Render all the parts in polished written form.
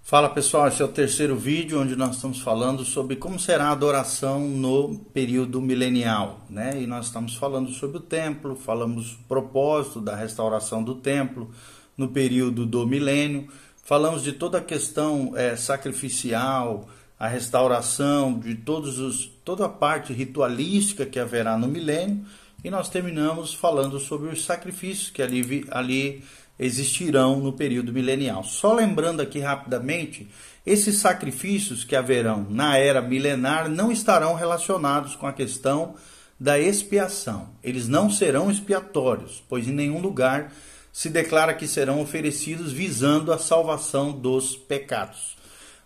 Fala pessoal, esse é o terceiro vídeo onde nós estamos falando sobre como será a adoração no período milenial, né? E nós estamos falando sobre o templo, falamos o propósito da restauração do templo no período do milênio, falamos de toda a questão sacrificial, a restauração de toda a parte ritualística que haverá no milênio, e nós terminamos falando sobre os sacrifícios que ali existirão no período milenial. Só lembrando aqui rapidamente, esses sacrifícios que haverão na era milenar não estarão relacionados com a questão da expiação. Eles não serão expiatórios, pois em nenhum lugar se declara que serão oferecidos visando a salvação dos pecados.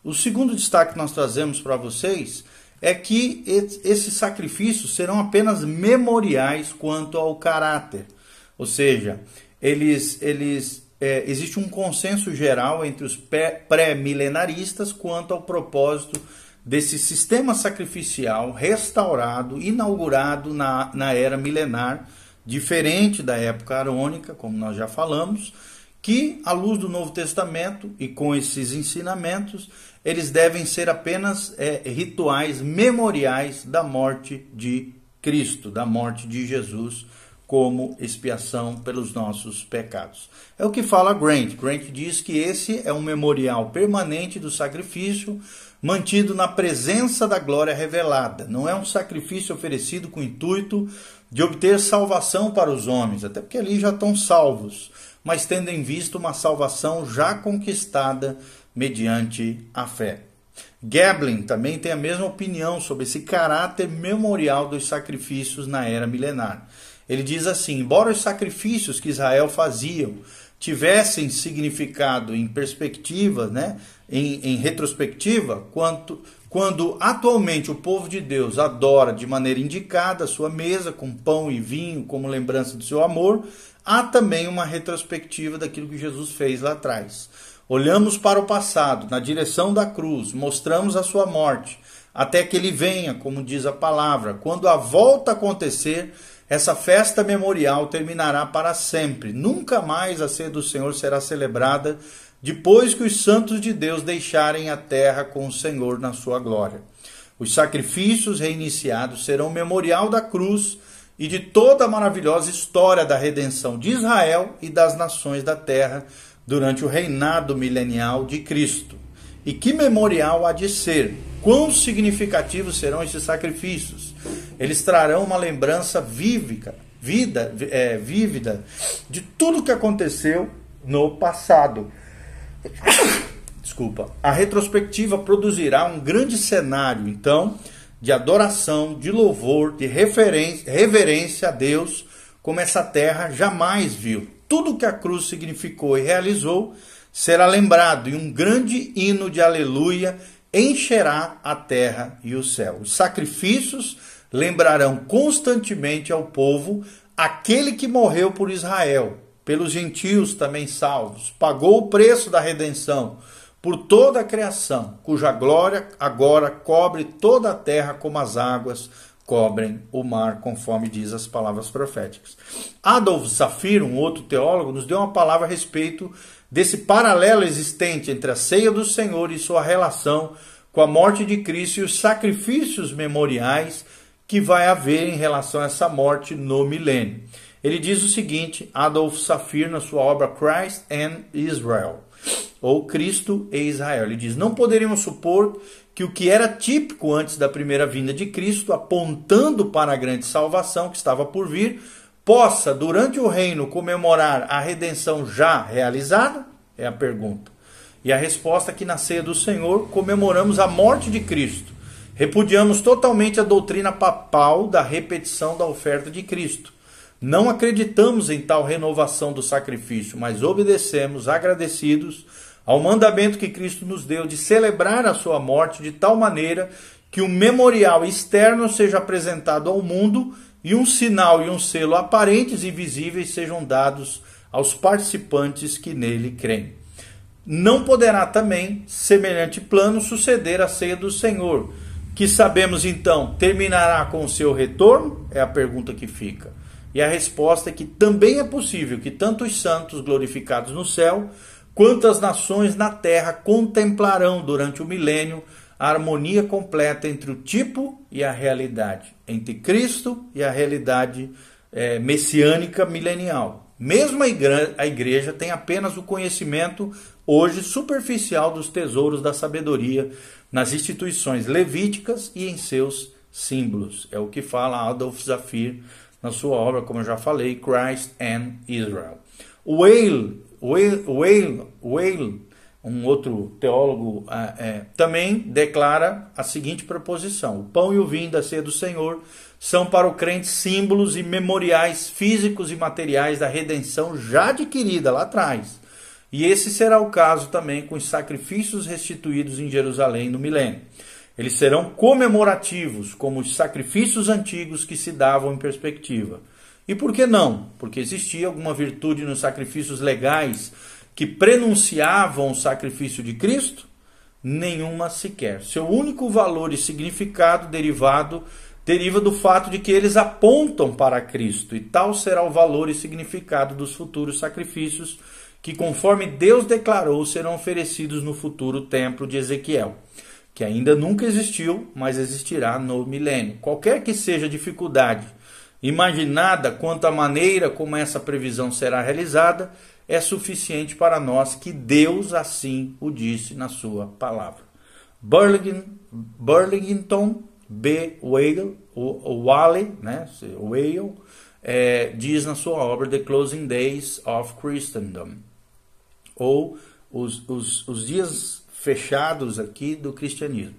O segundo destaque que nós trazemos para vocês é que esses sacrifícios serão apenas memoriais quanto ao caráter, ou seja, existe um consenso geral entre os pré-milenaristas quanto ao propósito desse sistema sacrificial restaurado, inaugurado na era milenar, diferente da época arônica, como nós já falamos, que, à luz do Novo Testamento e com esses ensinamentos, eles devem ser apenas rituais memoriais da morte de Cristo, da morte de Jesus, como expiação pelos nossos pecados. É o que fala Grant. Grant diz que esse é um memorial permanente do sacrifício, mantido na presença da glória revelada. Não é um sacrifício oferecido com o intuito de obter salvação para os homens, até porque ali já estão salvos, mas tendo em vista uma salvação já conquistada mediante a fé. Gablin também tem a mesma opinião sobre esse caráter memorial dos sacrifícios na era milenar. Ele diz assim: embora os sacrifícios que Israel faziam tivessem significado em perspectiva, em retrospectiva, quando atualmente o povo de Deus adora de maneira indicada a sua mesa com pão e vinho como lembrança do seu amor, há também uma retrospectiva daquilo que Jesus fez lá atrás. Olhamos para o passado, na direção da cruz, mostramos a sua morte, até que ele venha, como diz a palavra. Quando a volta acontecer, essa festa memorial terminará para sempre. Nunca mais a ceia do Senhor será celebrada depois que os santos de Deus deixarem a terra com o Senhor na sua glória. Os sacrifícios reiniciados serão memorial da cruz e de toda a maravilhosa história da redenção de Israel e das nações da terra durante o reinado milenial de Cristo. E que memorial há de ser? Quão significativos serão esses sacrifícios? Eles trarão uma lembrança vívida de tudo que aconteceu no passado. Desculpa. A retrospectiva produzirá um grande cenário, então, de adoração, de louvor, de reverência a Deus, como essa terra jamais viu. Tudo que a cruz significou e realizou será lembrado, e um grande hino de aleluia encherá a terra e o céu. Os sacrifícios lembrarão constantemente ao povo aquele que morreu por Israel, pelos gentios também salvos, pagou o preço da redenção por toda a criação, cuja glória agora cobre toda a terra como as águas cobrem o mar, conforme diz as palavras proféticas. Adolf Saphir, um outro teólogo, nos deu uma palavra a respeito desse paralelo existente entre a ceia do Senhor e sua relação com a morte de Cristo e os sacrifícios memoriais que vai haver em relação a essa morte no milênio. Ele diz o seguinte, Adolf Saphir, na sua obra Christ and Israel, ou Cristo e Israel. Ele diz: não poderíamos supor que o que era típico antes da primeira vinda de Cristo, apontando para a grande salvação que estava por vir, possa, durante o reino, comemorar a redenção já realizada? É a pergunta. E a resposta é que na ceia do Senhor comemoramos a morte de Cristo. Repudiamos totalmente a doutrina papal da repetição da oferta de Cristo. Não acreditamos em tal renovação do sacrifício, mas obedecemos, agradecidos, ao mandamento que Cristo nos deu de celebrar a sua morte de tal maneira que um memorial externo seja apresentado ao mundo e um sinal e um selo aparentes e visíveis sejam dados aos participantes que nele creem. Não poderá também semelhante plano suceder à ceia do Senhor, que sabemos então terminará com o seu retorno? É a pergunta que fica. E a resposta é que também é possível que tanto os santos glorificados no céu, quantas nações na terra contemplarão durante o milênio a harmonia completa entre o tipo e a realidade, entre Cristo e a realidade messiânica milenial. Mesmo a igreja tem apenas o conhecimento hoje superficial dos tesouros da sabedoria nas instituições levíticas e em seus símbolos. É o que fala Adolf Zafir na sua obra, como eu já falei, Christ and Israel. Weil, um outro teólogo, também declara a seguinte proposição: o pão e o vinho da ceia do Senhor são para o crente símbolos e memoriais físicos e materiais da redenção já adquirida lá atrás. E esse será o caso também com os sacrifícios restituídos em Jerusalém no milênio. Eles serão comemorativos, como os sacrifícios antigos que se davam em perspectiva. E por que não? Porque existia alguma virtude nos sacrifícios legais que prenunciavam o sacrifício de Cristo? Nenhuma sequer. Seu único valor e significado deriva do fato de que eles apontam para Cristo, e tal será o valor e significado dos futuros sacrifícios que, conforme Deus declarou, serão oferecidos no futuro templo de Ezequiel, que ainda nunca existiu, mas existirá no milênio. Qualquer que seja a dificuldade imaginada quanto à maneira como essa previsão será realizada, é suficiente para nós que Deus assim o disse na sua palavra. Burlington B. Whaley, diz na sua obra The Closing Days of Christendom, ou os dias fechados aqui do cristianismo.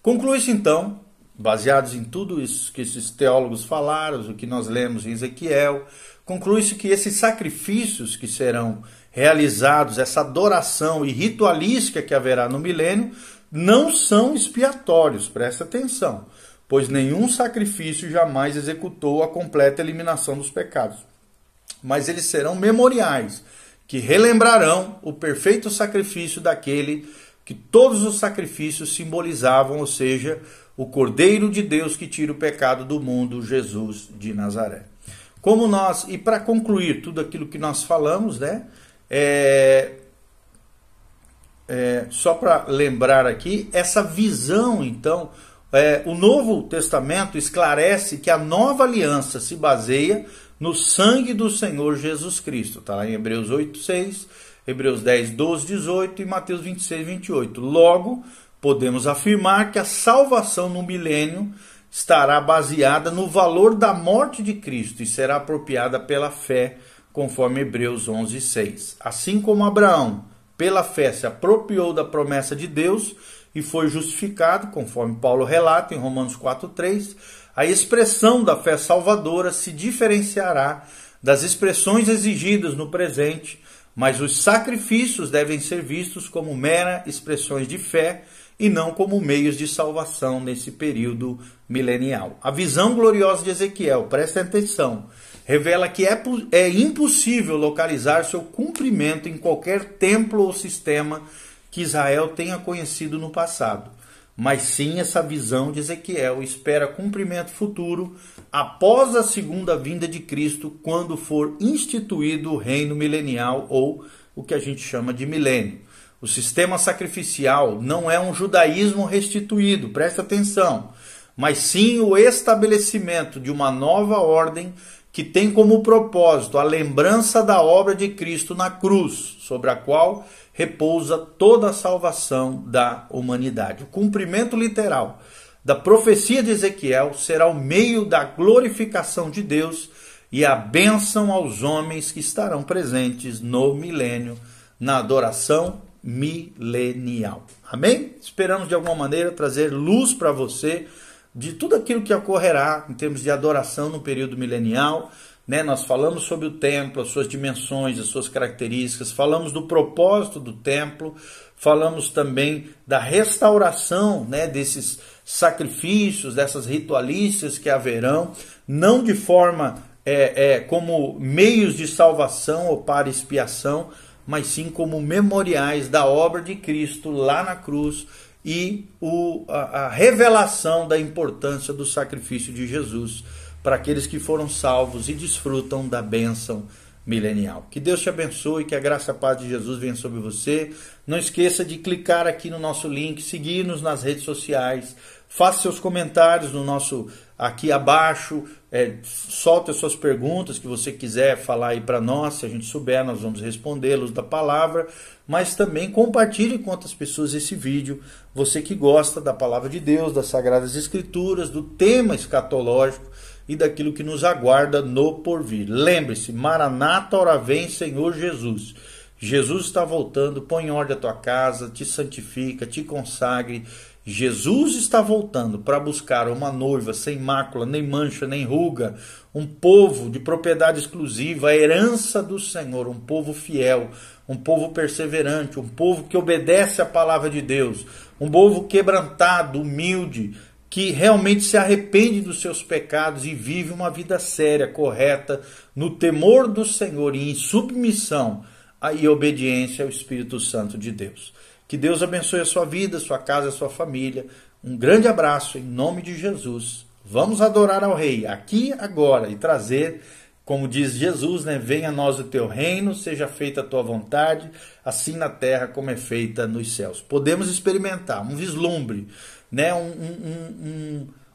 Conclui-se então, baseados em tudo isso que esses teólogos falaram, o que nós lemos em Ezequiel, conclui-se que esses sacrifícios que serão realizados, essa adoração e ritualística que haverá no milênio, não são expiatórios, presta atenção, pois nenhum sacrifício jamais executou a completa eliminação dos pecados. Mas eles serão memoriais, que relembrarão o perfeito sacrifício daquele que todos os sacrifícios simbolizavam, ou seja, o Cordeiro de Deus que tira o pecado do mundo, Jesus de Nazaré. E para concluir tudo aquilo que nós falamos, só para lembrar aqui, essa visão, então, o Novo Testamento esclarece que a nova aliança se baseia no sangue do Senhor Jesus Cristo. Está lá em Hebreus 8:6, Hebreus 10:12-18 e Mateus 26:28. Logo, podemos afirmar que a salvação no milênio estará baseada no valor da morte de Cristo e será apropriada pela fé, conforme Hebreus 11:6. Assim como Abraão, pela fé, se apropriou da promessa de Deus e foi justificado, conforme Paulo relata em Romanos 4:3, a expressão da fé salvadora se diferenciará das expressões exigidas no presente, mas os sacrifícios devem ser vistos como meras expressões de fé e não como meios de salvação nesse período milenial. A visão gloriosa de Ezequiel, prestem atenção, revela que é impossível localizar seu cumprimento em qualquer templo ou sistema que Israel tenha conhecido no passado. Mas sim, essa visão de Ezequiel espera cumprimento futuro após a segunda vinda de Cristo, quando for instituído o reino milenial, ou o que a gente chama de milênio. O sistema sacrificial não é um judaísmo restituído, presta atenção, mas sim o estabelecimento de uma nova ordem que tem como propósito a lembrança da obra de Cristo na cruz, sobre a qual repousa toda a salvação da humanidade. O cumprimento literal da profecia de Ezequiel será o meio da glorificação de Deus e a bênção aos homens que estarão presentes no milênio, na adoração milenial. Amém? Esperamos de alguma maneira trazer luz para você de tudo aquilo que ocorrerá em termos de adoração no período milenial. Nós falamos sobre o templo, as suas dimensões, as suas características, falamos do propósito do templo, falamos também da restauração desses sacrifícios, dessas ritualícias que haverão, não de forma como meios de salvação ou para expiação, mas sim como memoriais da obra de Cristo lá na cruz e a revelação da importância do sacrifício de Jesus para aqueles que foram salvos e desfrutam da bênção milenial. Que Deus te abençoe, que a graça e a paz de Jesus venha sobre você. Não esqueça de clicar aqui no nosso link, seguir-nos nas redes sociais, faça seus comentários no nosso aqui abaixo, solte as suas perguntas que você quiser falar aí para nós, se a gente souber nós vamos respondê-los da palavra, mas também compartilhe com outras pessoas esse vídeo, você que gosta da palavra de Deus, das Sagradas Escrituras, do tema escatológico e daquilo que nos aguarda no porvir. Lembre-se, Maranata, ora vem, Senhor Jesus. Jesus está voltando, põe em ordem a tua casa, te santifica, te consagre. Jesus está voltando para buscar uma noiva sem mácula, nem mancha, nem ruga, um povo de propriedade exclusiva, a herança do Senhor, um povo fiel, um povo perseverante, um povo que obedece à palavra de Deus, um povo quebrantado, humilde, que realmente se arrepende dos seus pecados e vive uma vida séria, correta, no temor do Senhor e em submissão e obediência ao Espírito Santo de Deus. Que Deus abençoe a sua vida, a sua casa, a sua família. Um grande abraço em nome de Jesus. Vamos adorar ao Rei aqui agora e trazer, como diz Jesus, venha a nós o teu reino, seja feita a tua vontade, assim na terra como é feita nos céus. Podemos experimentar um vislumbre,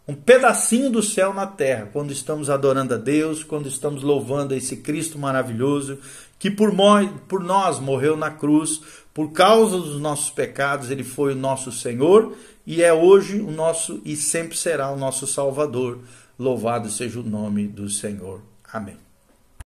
um pedacinho do céu na terra, quando estamos adorando a Deus, quando estamos louvando esse Cristo maravilhoso, que por nós morreu na cruz, por causa dos nossos pecados, ele foi o nosso Senhor, e é hoje o nosso e sempre será o nosso Salvador. Louvado seja o nome do Senhor. Amém.